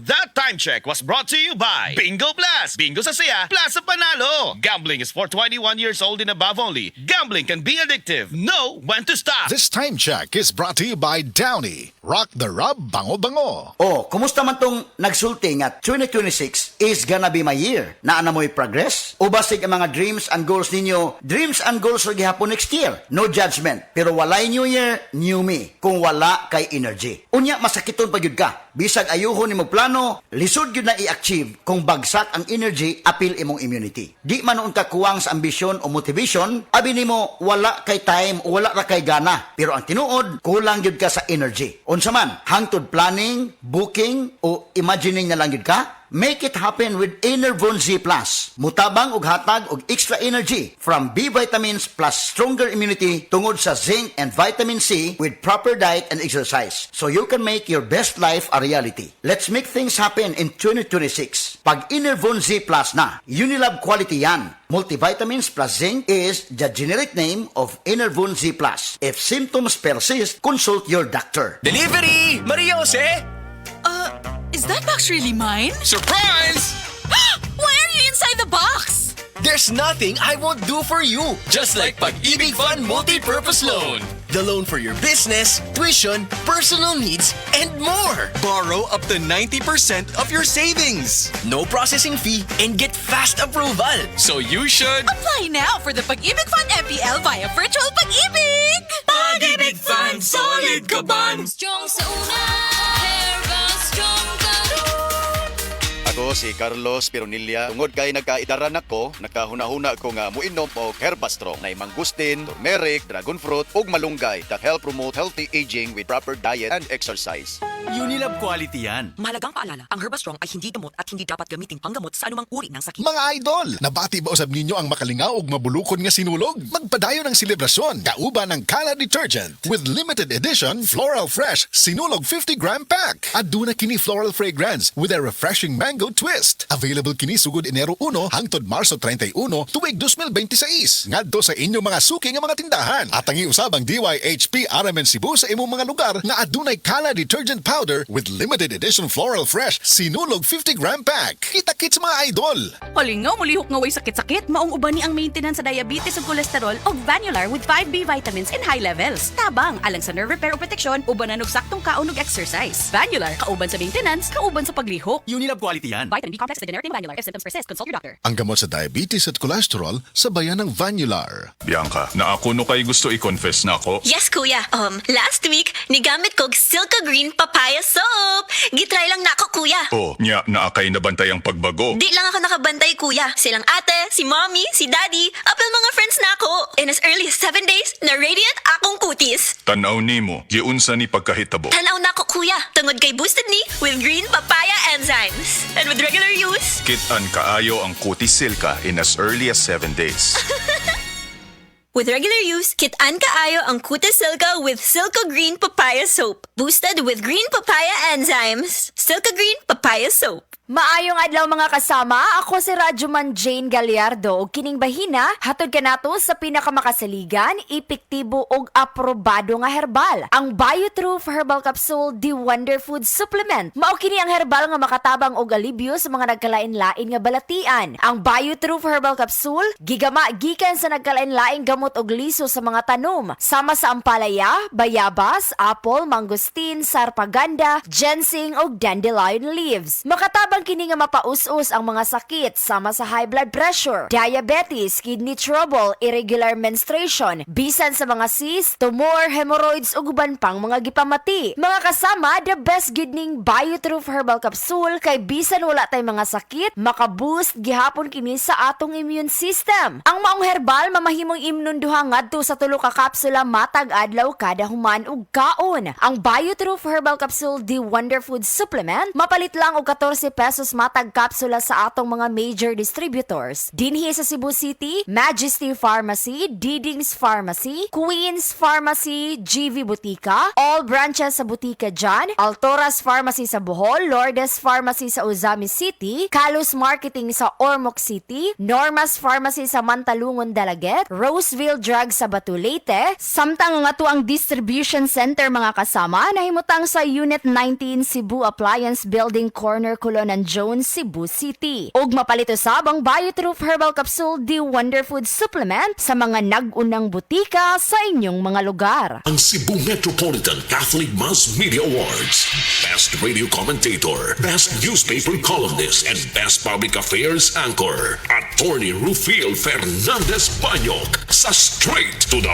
That time check was brought to you by Bingo Plus. Bingo sa saya, plus sa panalo. Gambling is for 21 years old and above only. Gambling can be addictive. Know when to stop. This time check is brought to you by Downy. Rock the rub, bango-bango. Oh, kumusta man tong nagsulti nga 2026 is gonna be my year? Naana mo'y progress? O basig ang mga dreams and goals ninyo? Dreams and goals rin gihapon next year. No judgment. Pero walay new year, new me. Kung wala kay energy. Unya, masakiton pa yun ka. Bisag ayuhon ni mo plano, lisod yun na i-achieve kung bagsak ang energy, apil imong immunity. Di man noon ka kuwang sa ambisyon o motivation, abi nimo wala kay time o wala ra kay gana. Pero ang tinuod, kulang yun ka sa energy. Unsa man, hangtod planning, booking, o imagining na lang yun ka? Make it happen with Enervon Z+. Mutabang og hatag og extra energy from B vitamins plus stronger immunity tungod sa zinc and vitamin C with proper diet and exercise. So you can make your best life a reality. Let's make things happen in 2026. Pag Enervon Z+ na, Unilab quality yan. Multivitamins plus zinc is the generic name of Enervon Z+. If symptoms persist, consult your doctor. Delivery! Maria Jose! Is that box really mine? Surprise! Why are you inside the box? There's nothing I won't do for you. Just like Pag-ibig Fund Multi-Purpose Loan. The loan for your business, tuition, personal needs, and more. Borrow up to 90% of your savings. No processing fee and get fast approval. So you should... Apply now for the Pag-ibig Fund MPL via Virtual Pag-ibig! Pag-ibig Fund, solid ka ban! Strong sa una, Herbal Strong ka. Ako si Carlos Pironilla. Tungod kay nagkaidaran ako, nakahuna-huna ko nga muinom og Herbastrong na mangustin, turmeric, dragon fruit ug malunggay that help promote healthy aging with proper diet and exercise. Unilab quality yan. Mahalagang paalala, ang Herbastrong ay hindi gamot at hindi dapat gamitin panggamot sa anumang uri ng sakit. Mga idol, nabati ba usab ninyo ang makalingaw ug mabulukon nga sinulog? Magpadayon ng selebrasyon, kauban ng Kala Detergent with limited edition Floral Fresh Sinulog 50-gram pack. Aduna kini floral fragrance with a refreshing mango twist. Available kini sugod Enero 1 hangtod Marso 31 tuig 2026. Ngadto sa inyong mga suki nga mga tindahan. At ang iusabang DYHP RMN Cebu sa imong mga lugar nga adunay Kala Detergent Powder with limited edition Floral Fresh Sinulog 50-gram pack. Kita-kits mga idol! Palingaw, mulihok nga way sakit-sakit, maong uban ni ang maintenance sa diabetes ug kolesterol og Vanular with 5B vitamins in high levels. Tabang, alang sa nerve repair o protection, ubanan og saktong kaon ug exercise. Vanular, kauban sa maintenance, kauban sa paglihok. Unilab quality yan. Vitamin B complex na generic Vanular. If symptoms persist, consult your doctor. Ang gamot sa diabetes at cholesterol sa bayan ng Vanular. Bianca, na ako no kay gusto i-confess na ako. Yes, kuya. Last week, nigamit ko Silka Green Papaya Soap. Gitry lang na ako, kuya. Oh, nya na akay nabantay ang pagbago. Di lang ako nakabantay, kuya. Silang ate, si mommy, si daddy, apel mga friends na ako. In as early as 7 days, na-radiant akong kutis. Tanaw nimo, giunsa ni pagkahitabo. Tanaw na ako, kuya. Tungod kay boosted ni with green papaya enzymes. And with regular use, Kit-an kaayo ang kutis silka in as early as 7 days. with regular use, kit-an kaayo ang Kutis Silka with Silka Green Papaya Soap. Boosted with green papaya enzymes. Silka Green Papaya Soap. Maayong adlaw mga kasama, ako si Radyoman Jane Gallardo ug kining bahina hatod kanato sa pinakamakasaligan, epektibo ug aprobado nga herbal, ang BioTruth Herbal Capsule The Wonder Food Supplement. Mao kini ang herbal nga makatabang og alibyo sa mga nagkalain-lain nga balatian. Ang BioTruth Herbal Capsule gigama gikan sa nagkalain-laing gamot og liso sa mga tanom, sama sa ampalaya, bayabas, apple, mangosteen, sarpaganda, ginseng ug dandelion leaves. Makatabang kini nga mapaus-us ang mga sakit sama sa high blood pressure, diabetes, kidney trouble, irregular menstruation, bisan sa mga cyst, tumor, hemorrhoids ug uban pang mga gipamati. Mga kasama, the best gid ning BioTruth Herbal Capsule kay bisan wala tay mga sakit, makaboost gihapon kini sa atong immune system. Ang maong herbal mamahimong imnon duha ngadto sa 3 ka kapsula matag adlaw kada human ug kaon. Ang BioTruth Herbal Capsule The Wonder Food Supplement mapalit lang og 14 pesos matag kapsula sa atong mga major distributors. Dinhi sa Cebu City, Majesty Pharmacy, Didings Pharmacy, Queens Pharmacy, GV Butika, all branches sa Butika dyan, Altoras Pharmacy sa Bohol, Lourdes Pharmacy sa Uzami City, Kalus Marketing sa Ormoc City, Normas Pharmacy sa Mantalungon, Dalaget, Roseville Drug sa Batu Leyte, samtang nga to ang distribution center mga kasama, nahimutang sa Unit 19 Cebu Appliance Alliance Building Corner, Colonan Jones, Cebu City. Ug mapalito sab ang Biotroof Herbal Capsule The Wonder Food Supplement sa mga nag-unang butika sa inyong mga lugar. Ang Cebu Metropolitan Catholic Mass Media Awards. Best Radio Commentator, Best Newspaper Columnist, and Best Public Affairs Anchor. Attorney Rufiel Fernandez Banyok sa Straight to the